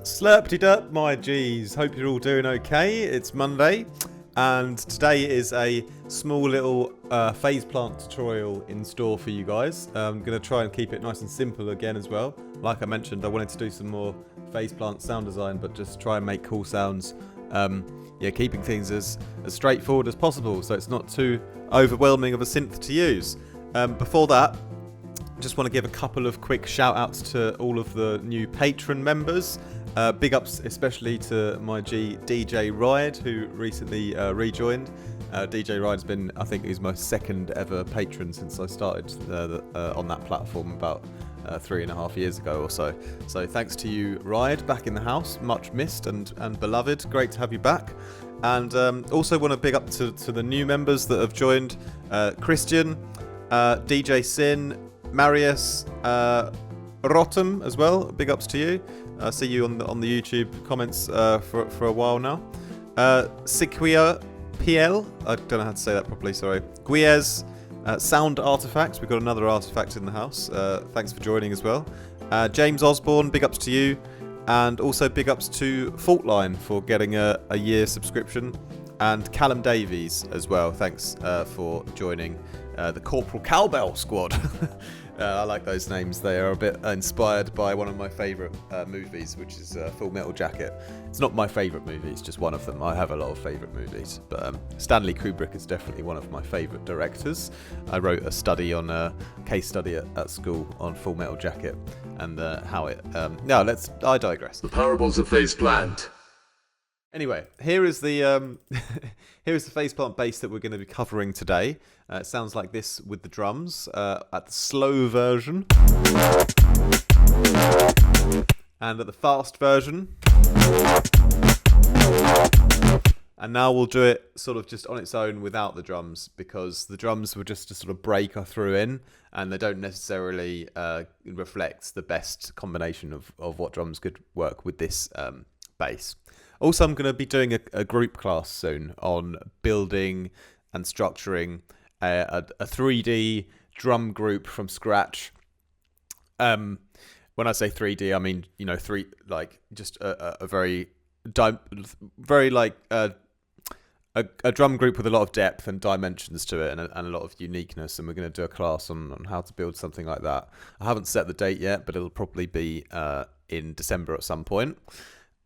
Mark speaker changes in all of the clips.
Speaker 1: Slurpty-derp, my G's. Hope you're all doing okay. It's Monday, and today is a small little phase plant tutorial in store for you guys. I'm going to try and keep it nice and simple again as well. Like I mentioned, I wanted to do some more phase plant sound design, but just try and make cool sounds. Keeping things as straightforward as possible, so it's not too overwhelming of a synth to use. Before that, just want to give a couple of quick shout outs to all of the new patron members. Big ups especially to my G DJ Ride, who recently rejoined. DJ Ride's been, I think, he's my second ever patron since I started on that platform about 3.5 years ago or so. So thanks to you, Ride, back in the house, much missed and beloved. Great to have you back. And also want to big up to the new members that have joined: Christian, DJ Sine, Marius, Rotem as well. Big ups to you. I see you on the YouTube comments for a while now. Siquia PL, I don't know how to say that properly, sorry. Guiez, Sound Artifacts, we've got another artifact in the house. Thanks for joining as well. James Osborne, big ups to you. And also big ups to Faultline for getting a year subscription. And Callum Davies as well, thanks for joining the Corporal Cowbell squad. I like those names. They are a bit inspired by one of my favourite movies, which is Full Metal Jacket. It's not my favourite movie, it's just one of them. I have a lot of favourite movies, but Stanley Kubrick is definitely one of my favourite directors. I wrote a study on a case study at school on Full Metal Jacket and how it... I digress.
Speaker 2: The parables of phase plant.
Speaker 1: Anyway, here is the here is the phase plant bass that we're going to be covering today. It sounds like this with the drums at the slow version, and at the fast version. And now we'll do it sort of just on its own without the drums, because the drums were just a sort of break I threw in, and they don't necessarily reflect the best combination of what drums could work with this bass. Also, I'm going to be doing a group class soon on building and structuring a 3D drum group from scratch. When I say 3D, I mean, just a very a drum group with a lot of depth and dimensions to it, and a lot of uniqueness. And we're going to do a class on how to build something like that. I haven't set the date yet, but it'll probably be in December at some point.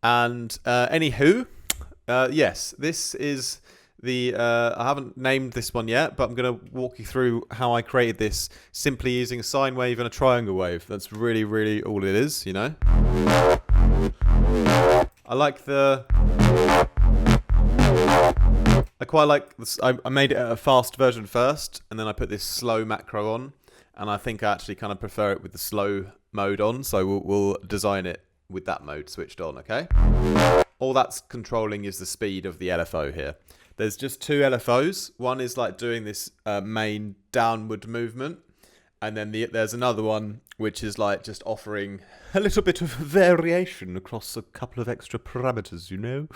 Speaker 1: And yes, this is the, I haven't named this one yet, but I'm going to walk you through how I created this simply using a sine wave and a triangle wave. That's really, really all it is, you know. I quite like this. I made it a fast version first, and then I put this slow macro on, and I think I actually kind of prefer it with the slow mode on, so we'll design it with that mode switched on, okay? All that's controlling is the speed of the LFO here. There's just two LFOs. One is like doing this main downward movement, and then there's another one which is like just offering a little bit of variation across a couple of extra parameters, you know?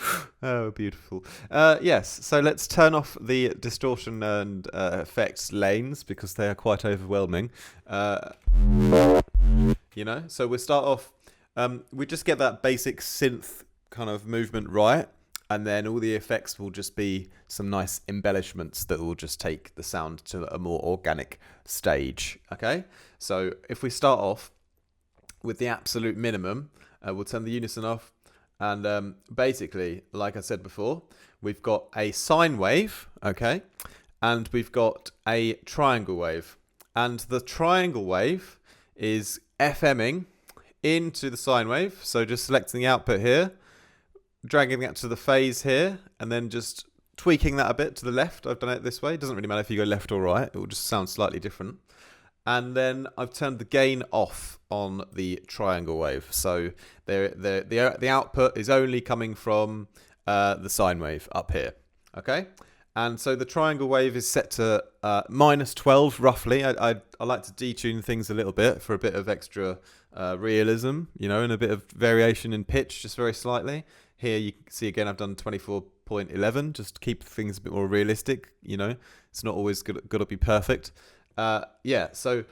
Speaker 1: Oh, beautiful. Yes, so let's turn off the distortion and effects lanes, because they are quite overwhelming. So we'll start off. We just get that basic synth kind of movement right, and then all the effects will just be some nice embellishments that will just take the sound to a more organic stage, okay? So if we start off with the absolute minimum, we'll turn the unison off, and basically, like I said before, we've got a sine wave, okay? And we've got a triangle wave. And the triangle wave is FMing into the sine wave, so just selecting the output here, dragging that to the phase here, and then just tweaking that a bit to the left. I've done it this way. It doesn't really matter if you go left or right, it will just sound slightly different. And then I've turned the gain off on the triangle wave, so the output is only coming from the sine wave up here, okay? And so the triangle wave is set to -12 roughly. I like to detune things a little bit for a bit of extra realism, you know, and a bit of variation in pitch, just very slightly. Here you can see again I've done 24.11, just to keep things a bit more realistic, you know. It's not always got to be perfect. So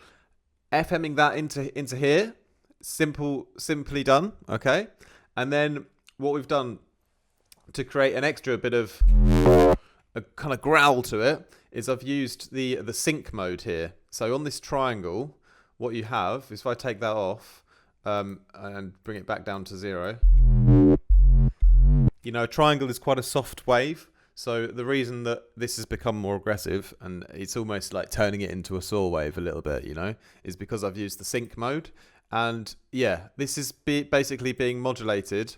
Speaker 1: FMing that into here, simply done, okay? And then what we've done to create an extra bit of a kind of growl to it is I've used the sync mode here. So on this triangle, what you have is if I take that off and bring it back down to 0, you know, a triangle is quite a soft wave. So the reason that this has become more aggressive and it's almost like turning it into a saw wave a little bit, you know, is because I've used the sync mode. And yeah, this is basically being modulated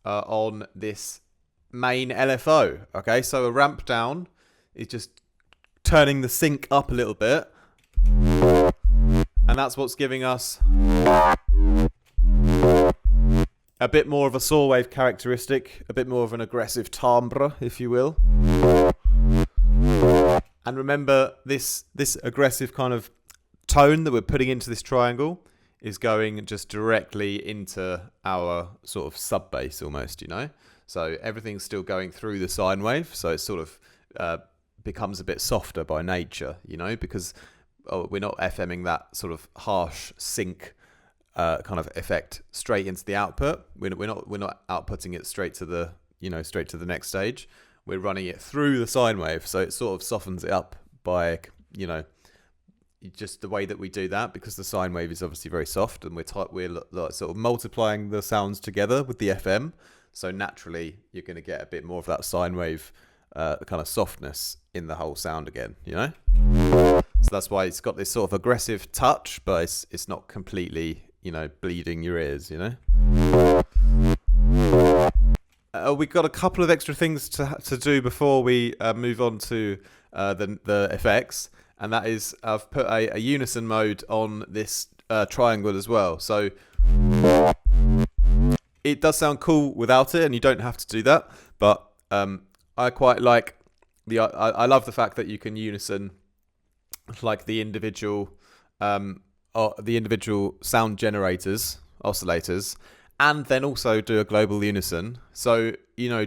Speaker 1: on this main LFO. Okay, so a ramp down is just turning the sync up a little bit. And that's what's giving us a bit more of a saw wave characteristic, a bit more of an aggressive timbre, if you will. And remember, this aggressive kind of tone that we're putting into this triangle is going just directly into our sort of sub bass almost, you know? So everything's still going through the sine wave, so it sort of becomes a bit softer by nature, you know, because we're not FMing that sort of harsh sync kind of effect straight into the output. We're not outputting it straight to the next stage. We're running it through the sine wave, so it sort of softens it up by, you know, just the way that we do that, because the sine wave is obviously very soft, and we're sort of multiplying the sounds together with the FM. So naturally, you're going to get a bit more of that sine wave kind of softness in the whole sound again, you know. So that's why it's got this sort of aggressive touch, but it's not completely, you know, bleeding your ears, you know. We've got a couple of extra things to do before we move on to the effects, and that is I've put a unison mode on this triangle as well. So it does sound cool without it, and you don't have to do that. But I quite like I love the fact that you can unison like the individual sound generators, oscillators, and then also do a global unison. So, you know,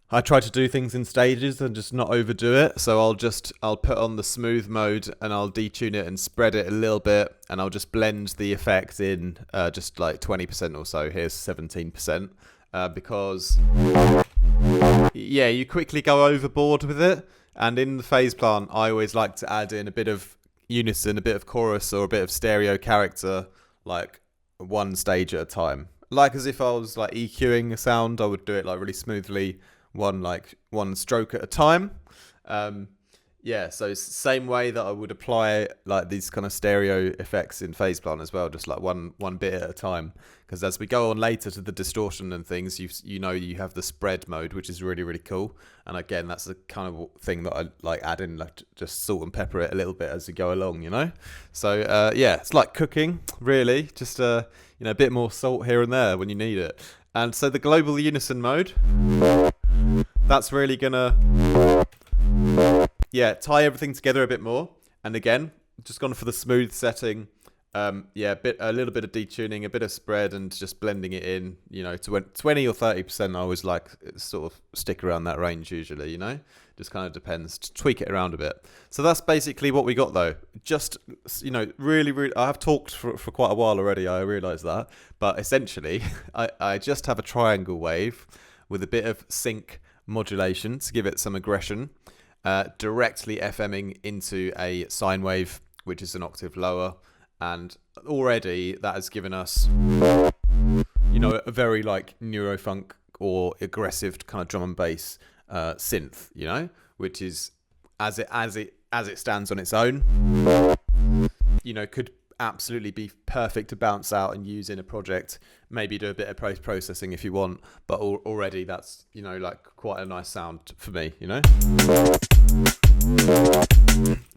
Speaker 1: I try to do things in stages and just not overdo it. So I'll put on the smooth mode and I'll detune it and spread it a little bit, and I'll just blend the effect in just like 20% or so. Here's 17%, because yeah, you quickly go overboard with it. And in the phase plant, I always like to add in a bit of unison, a bit of chorus, or a bit of stereo character, like one stage at a time. Like as if I was like EQing a sound, I would do it like really smoothly, one stroke at a time. Yeah, so it's the same way that I would apply like these kind of stereo effects in phase plant as well, just like one bit at a time. Because as we go on later to the distortion and things, you know you have the spread mode, which is really, really cool. And again, that's the kind of thing that I like add in, like just salt and pepper it a little bit as you go along, you know. So yeah, it's like cooking, really. Just you know, a bit more salt here and there when you need it. And so the global unison mode, that's really gonna tie everything together a bit more. And again, just gone for the smooth setting. A little bit of detuning, a bit of spread, and just blending it in, you know, to 20 or 30%. I always like sort of stick around that range usually, you know, just kind of depends, to tweak it around a bit. So that's basically what we got though. Just, you know, really, I have talked for quite a while already, I realise that, but essentially I just have a triangle wave with a bit of sync modulation to give it some aggression, directly FMing into a sine wave, which is an octave lower. And already that has given us, you know, a very like NEUROFUNK or aggressive kind of drum and bass synth, you know, which is as it stands on its own, you know, could absolutely be perfect to bounce out and use in a project. Maybe do a bit of post processing if you want, but already that's, you know, like quite a nice sound for me, you know.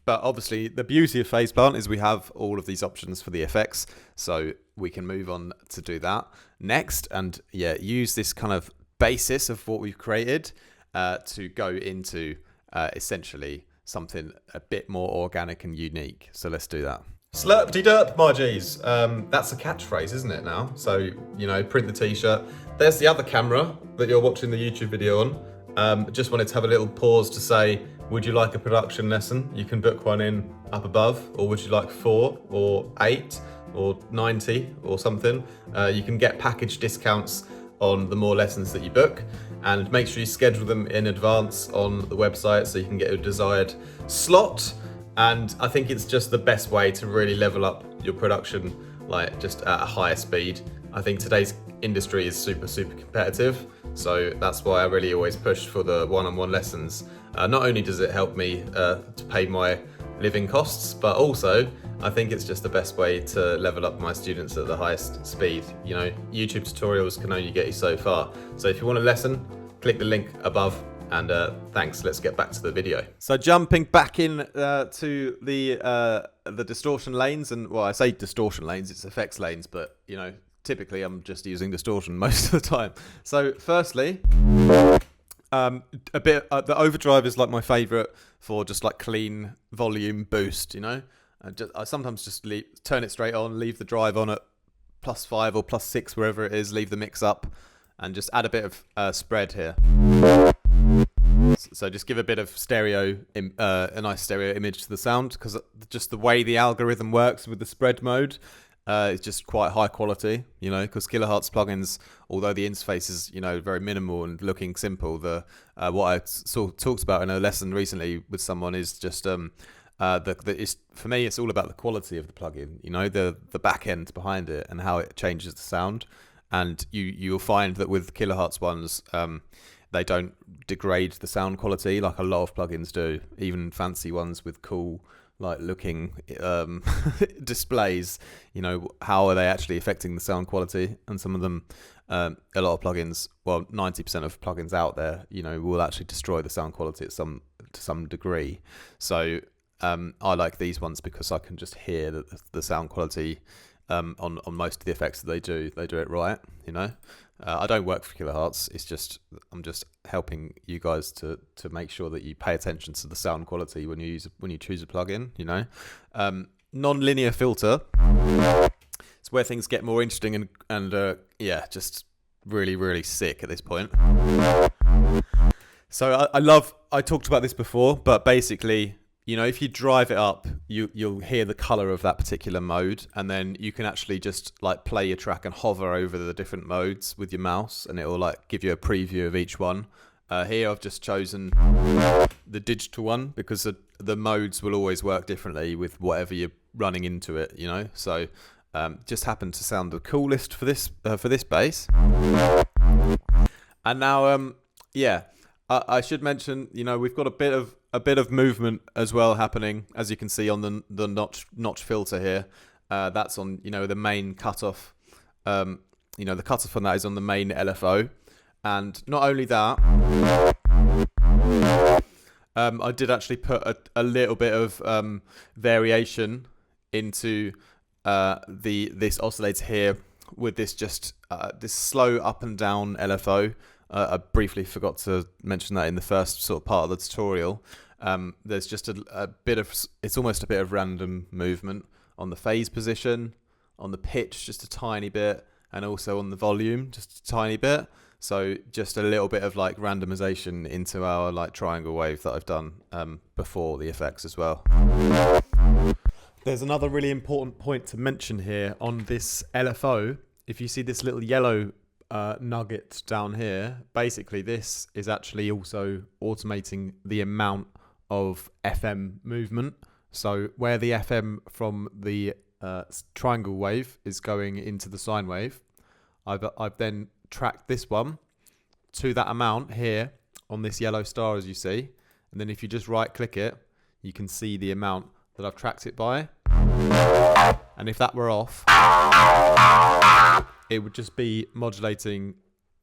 Speaker 1: But obviously the beauty of phase plant is we have all of these options for the effects, so we can move on to do that next, and yeah, use this kind of basis of what we've created to go into essentially something a bit more organic and unique. So let's do that. Slurpty derp, my G's. That's a catchphrase, isn't it now? So, you know, print the t-shirt. There's the other camera that you're watching the YouTube video on. Just wanted to have a little pause to say, would you like a production lesson? You can book one in up above, or would you like 4 or 8? or 90 or something. You can get package discounts on the more lessons that you book, and make sure you schedule them in advance on the website so you can get a desired slot. And I think it's just the best way to really level up your production, like just at a higher speed. I think today's industry is super competitive, so that's why I really always push for the one-on-one lessons. Not only does it help me to pay my living costs, but also I think it's just the best way to level up my students at the highest speed. You know, YouTube tutorials can only get you so far. So if you want a lesson, click the link above. And thanks, let's get back to the video. So jumping back in to the distortion lanes, and well, I say distortion lanes, it's effects lanes, but you know, typically I'm just using distortion most of the time. So firstly, the overdrive is like my favorite for just like clean volume boost, you know. I sometimes just turn it straight on, leave the drive on at +5 or +6, wherever it is, leave the mix up, and just add a bit of spread here. So just give a bit of a nice stereo image to the sound, because just the way the algorithm works with the spread mode is just quite high quality, you know, because Kilohertz plugins, although the interface is, you know, very minimal and looking simple, what I talked about in a lesson recently with someone is just for me, it's all about the quality of the plugin, you know, the back end behind it and how it changes the sound. And you'll find that with Kilohertz ones, they don't degrade the sound quality like a lot of plugins do, even fancy ones with cool like looking displays. You know, how are they actually affecting the sound quality? And some of them, a lot of plugins, well, 90% of plugins out there, you know, will actually destroy the sound quality to some degree. So I like these ones because I can just hear the sound quality on most of the effects that they do it right, you know. I don't work for Kilohertz. It's just I'm just helping you guys to make sure that you pay attention to the sound quality when you choose a plugin, you know. Non-linear filter. It's where things get more interesting and yeah, just really sick at this point. So I talked about this before, but basically, you know, if you drive it up, you'll hear the color of that particular mode, and then you can actually just like play your track and hover over the different modes with your mouse, and it will like give you a preview of each one. Here I've just chosen the digital one because the modes will always work differently with whatever you're running into it, you know. So just happened to sound the coolest for this bass. And now yeah, I should mention, you know, we've got a bit of movement as well happening, as you can see on the notch filter here. That's on, you know, the main cutoff. You know, the cutoff on that is on the main LFO. And not only that, I did actually put a little bit of variation into this oscillator here with this this slow up and down LFO. I briefly forgot to mention that in the first sort of part of the tutorial. There's just a bit of, it's almost a bit of random movement on the phase position, on the pitch just a tiny bit, and also on the volume just a tiny bit. So just a little bit of like randomization into our like triangle wave that I've done before the effects as well. There's another really important point to mention here on this LFO. If you see this little yellow nugget down here, basically this is actually also automating the amount of FM movement. So where the FM from the triangle wave is going into the sine wave, I've then tracked this one to that amount here on this yellow star, as you see. And then if you just right click it, you can see the amount that I've tracked it by. And if that were off, it would just be modulating,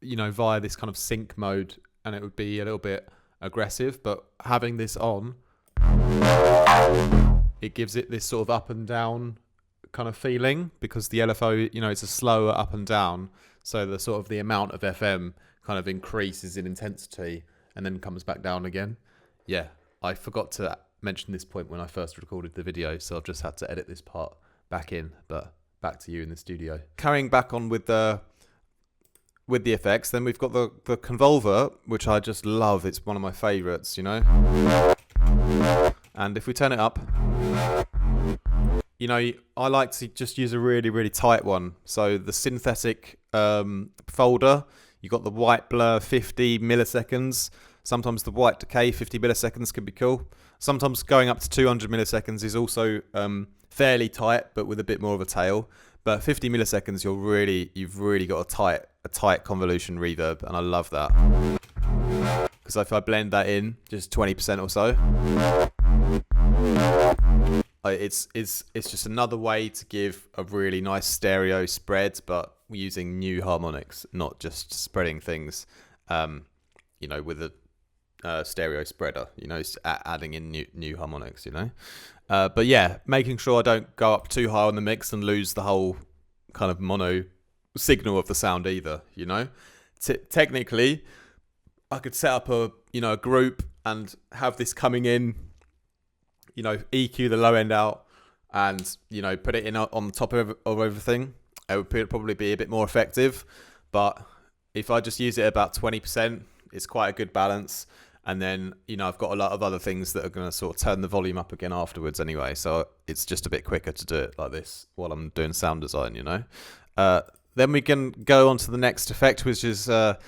Speaker 1: you know, via this kind of sync mode, and it would be a little bit aggressive. But having this on, it gives it this sort of up and down kind of feeling, because the LFO, you know, it's a slower up and down, so the sort of the amount of FM kind of increases in intensity and then comes back down again. Yeah, I forgot to mention this point when I first recorded the video, so I've just had to edit this part back in, but back to you in the studio. Carrying back on with the effects, then we've got the convolver, which I just love. It's one of my favorites, you know. And if we turn it up, you know, I like to just use a really, really tight one. So the synthetic folder, you got the white blur 50 milliseconds. Sometimes the white decay 50 milliseconds can be cool. Sometimes going up to 200 milliseconds is also fairly tight, but with a bit more of a tail. But 50 milliseconds, you've really got a tight convolution reverb, and I love that. Because if I blend that in just 20% or so, it's just another way to give a really nice stereo spread, but using new harmonics, not just spreading things, you know, with a stereo spreader, you know, adding in new harmonics, you know. But yeah, making sure I don't go up too high on the mix and lose the whole kind of mono signal of the sound either, you know. Technically, I could set up a group and have this coming in, you know, EQ the low end out, and you know, put it in on top of everything. It would probably be a bit more effective. But if I just use it about 20%, it's quite a good balance. And then, you know, I've got a lot of other things that are going to sort of turn the volume up again afterwards anyway. So it's just a bit quicker to do it like this while I'm doing sound design, you know. Then we can go on to the next effect, which is the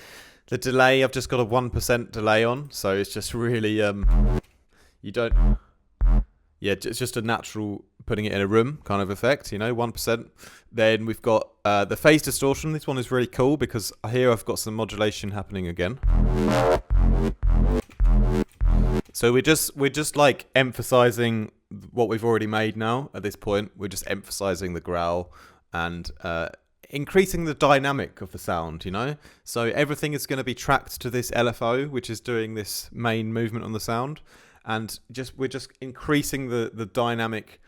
Speaker 1: delay. I've just got a 1% delay on. So it's just really, it's just a natural putting it in a room kind of effect, you know, 1%. Then we've got the phase distortion. This one is really cool because here I've got some modulation happening again. So we're just like emphasizing what we've already made now at this point. We're just emphasizing the growl and increasing the dynamic of the sound, you know. So everything is going to be tracked to this LFO, which is doing this main movement on the sound, and we're just increasing the dynamic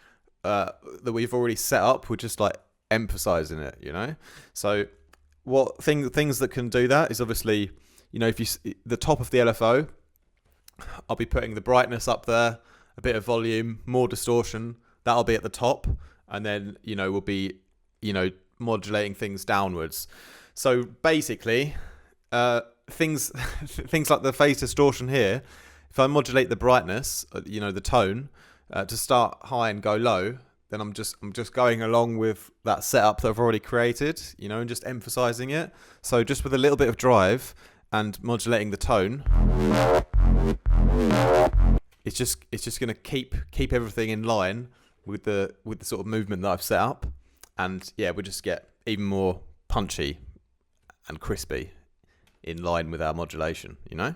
Speaker 1: that we've already set up. We're just like emphasizing it, you know. So things that can do that is obviously, you know, if you the top of the LFO, I'll be putting the brightness up there, a bit of volume, more distortion. That'll be at the top, and then, you know, we'll be, you know, modulating things downwards. So basically, things like the phase distortion here. If I modulate the brightness, you know, the tone, to start high and go low, then I'm just going along with that setup that I've already created, you know, and just emphasizing it. So just with a little bit of drive and modulating the tone, it's just going to keep everything in line with the sort of movement that I've set up, and yeah, we'll just get even more punchy and crispy in line with our modulation, you know.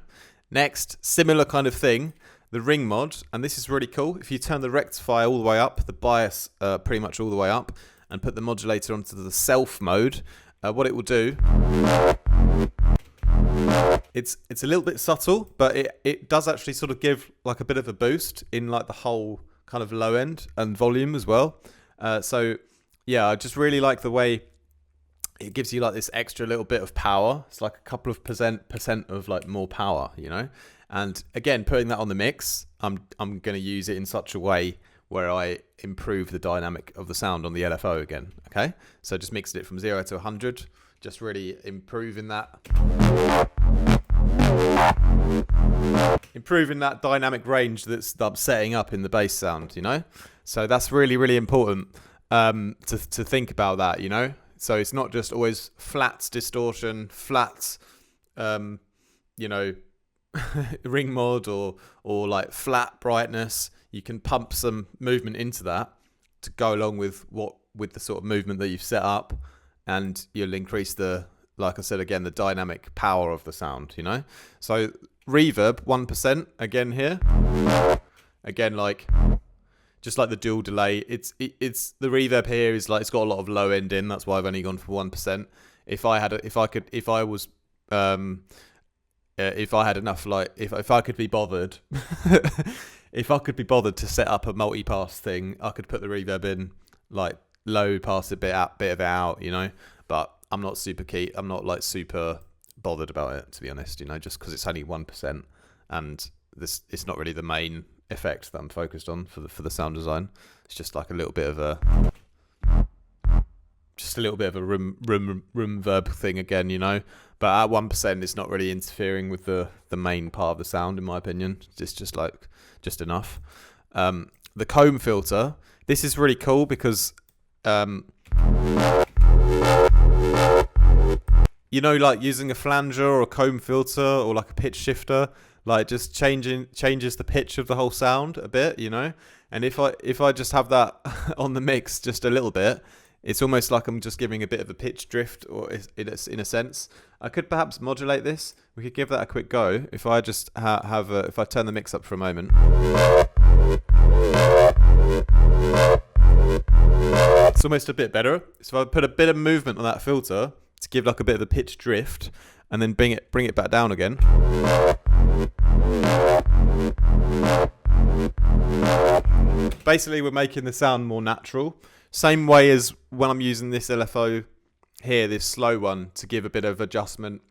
Speaker 1: Next, similar kind of thing, the ring mod, and this is really cool. If you turn the rectifier all the way up, the bias pretty much all the way up, and put the modulator onto the self mode, what it will do, it's a little bit subtle, but it does actually sort of give like a bit of a boost in like the whole kind of low end and volume as well. So yeah, I just really like the way it gives you like this extra little bit of power. It's like a couple of percent of like more power, you know. And again, putting that on the mix, I'm going to use it in such a way where I improve the dynamic of the sound on the LFO again. Okay, so just mixing it from 0 to 100, just really improving that dynamic range that I'm setting up in the bass sound, you know. So that's really, really important to think about that, you know. So it's not just always flat distortion, flat, you know, ring mod or like flat brightness. You can pump some movement into that to go along with the sort of movement that you've set up, and you'll increase like I said again, the dynamic power of the sound, you know. So reverb 1% again here. Again, like just like the dual delay, it's the reverb here is like it's got a lot of low end in. That's why I've only gone for 1%. If I had enough, like if I could be bothered, if I could be bothered to set up a multi-pass thing, I could put the reverb in like low, pass a bit of it out, you know. But I'm not super keen. I'm not like super bothered about it, to be honest, you know, just because it's only 1%, and it's not really the main effect that I'm focused on for the sound design. It's just like a little bit of a room verb thing again, you know. But at 1%, it's not really interfering with the main part of the sound, in my opinion. It's just enough. The comb filter, this is really cool because you know, like using a flanger or a comb filter or like a pitch shifter, like just changes the pitch of the whole sound a bit, you know. And if I just have that on the mix just a little bit, it's almost like I'm just giving a bit of a pitch drift, or in a sense. I could perhaps modulate this. We could give that a quick go. If I just if I turn the mix up for a moment. It's almost a bit better. So if I put a bit of movement on that filter to give like a bit of a pitch drift, and then bring it back down again. Basically, we're making the sound more natural. Same way as when I'm using this LFO here, this slow one, to give a bit of adjustment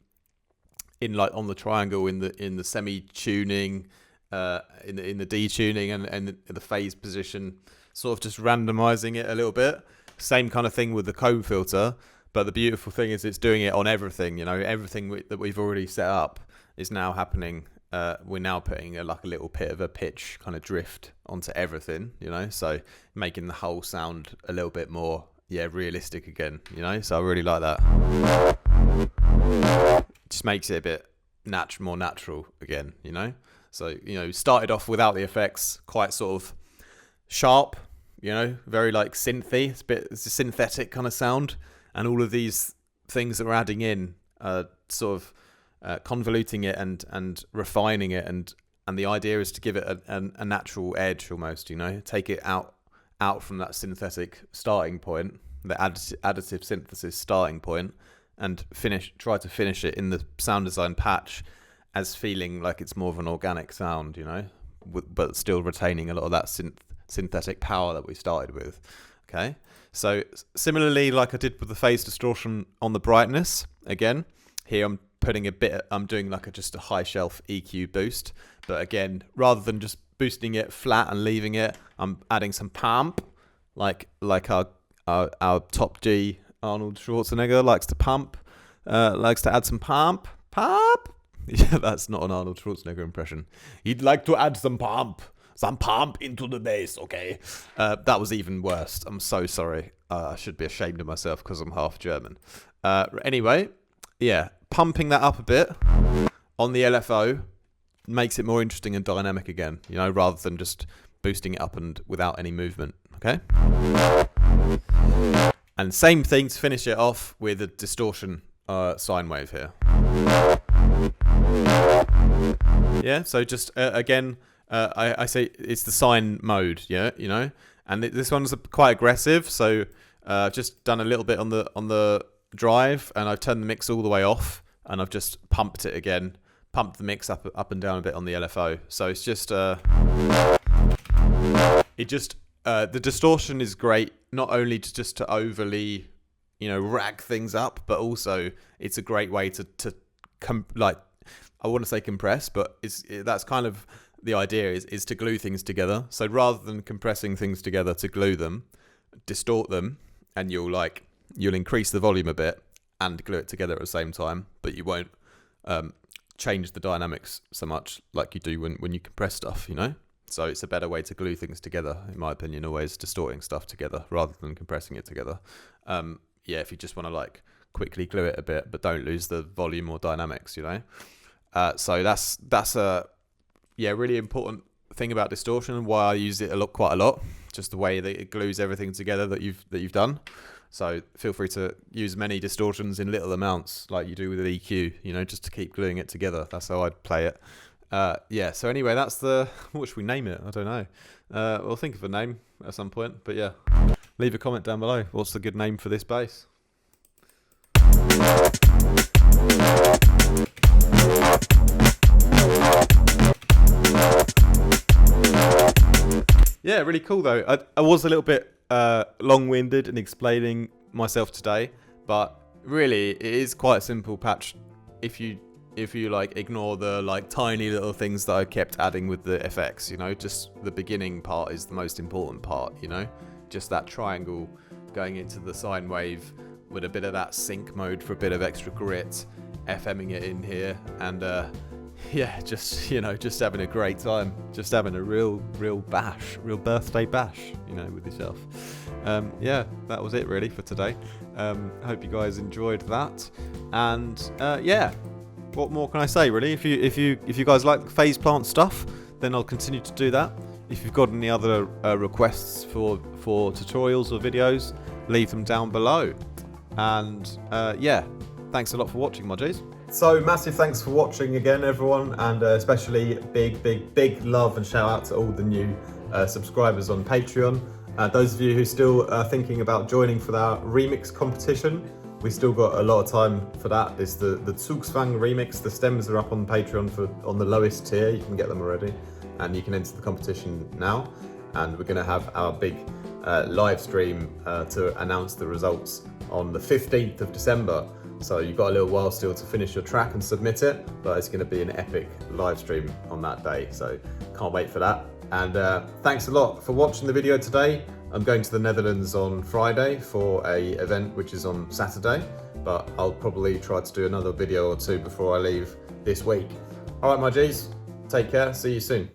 Speaker 1: in like on the triangle in the semi tuning, in the D tuning and the phase position, sort of just randomizing it a little bit. Same kind of thing with the comb filter, but the beautiful thing is it's doing it on everything. You know, everything that we've already set up is now happening. We're now putting like a little bit of a pitch kind of drift onto everything, you know, so making the whole sound a little bit more, realistic again, you know. So I really like that. Just makes it a bit more natural again, you know. So, you know, started off without the effects, quite sort of sharp, you know, very like synthy. It's a synthetic kind of sound, and all of these things that we're adding in sort of convoluting it and refining it, and the idea is to give it a natural edge almost, you know, take it out from that synthetic starting point, the additive synthesis starting point, and try to finish it in the sound design patch as feeling like it's more of an organic sound, you know, but still retaining a lot of that synthetic power that we started with. Okay, so similarly, like I did with the phase distortion on the brightness, again here I'm doing like just a high shelf EQ boost, but again, rather than just boosting it flat and leaving it, I'm adding some pump, like our top G Arnold Schwarzenegger likes to pump, likes to add some pump. Yeah, that's not an Arnold Schwarzenegger impression. He'd like to add some pump into the bass. Okay, that was even worse. I'm so sorry. I should be ashamed of myself because I'm half German. Anyway, yeah. Pumping that up a bit on the LFO makes it more interesting and dynamic again, you know, rather than just boosting it up and without any movement. Okay. And same thing to finish it off with a distortion sine wave here. Yeah. So just again, I say it's the sine mode. Yeah, you know, and this one's quite aggressive. So I've just done a little bit on the drive, and I've turned the mix all the way off, and I've just pumped it again, pumped the mix up and down a bit on the LFO. So it's just the distortion is great, not only to overly, you know, rag things up, but also it's a great way to I want to say compress, but that's kind of the idea is to glue things together. So rather than compressing things together to glue them, distort them, and you'll increase the volume a bit and glue it together at the same time, but you won't change the dynamics so much like you do when you compress stuff, you know. So it's a better way to glue things together, in my opinion, always distorting stuff together rather than compressing it together. If you just want to like quickly glue it a bit, but don't lose the volume or dynamics, you know. So that's a really important thing about distortion, and why I use it quite a lot. Just the way that it glues everything together that you've done. So feel free to use many distortions in little amounts, like you do with an EQ, you know, just to keep gluing it together. That's how I'd play it. So anyway, that's what should we name it? I don't know. We'll think of a name at some point, but yeah, leave a comment down below. What's the good name for this bass? Yeah, really cool though. I was a little bit long-winded in explaining myself today, but really it is quite a simple patch if you like ignore the like tiny little things that I kept adding with the FX, you know. Just the beginning part is the most important part, you know, just that triangle going into the sine wave with a bit of that sync mode for a bit of extra grit, FMing it in here, and yeah, just, you know, just having a great time, just having a real bash, real birthday bash, you know, with yourself. Yeah, that was it really for today. Hope you guys enjoyed that, and yeah, what more can I say really? If you guys like phase plant stuff, then I'll continue to do that. If you've got any other requests for tutorials or videos, leave them down below. And yeah, thanks a lot for watching, my G's. So massive thanks for watching again, everyone, and especially big love and shout out to all the new subscribers on Patreon. Those of you who still are thinking about joining for our remix competition, we still got a lot of time for that. It's the Zugsfang remix. The stems are up on Patreon on the lowest tier. You can get them already, and you can enter the competition now. And we're going to have our big live stream to announce the results on the 15th of December. So you've got a little while still to finish your track and submit it, but it's going to be an epic live stream on that day. So can't wait for that. And thanks a lot for watching the video today. I'm going to the Netherlands on Friday for a event which is on Saturday, but I'll probably try to do another video or two before I leave this week. All right, my G's, take care. See you soon.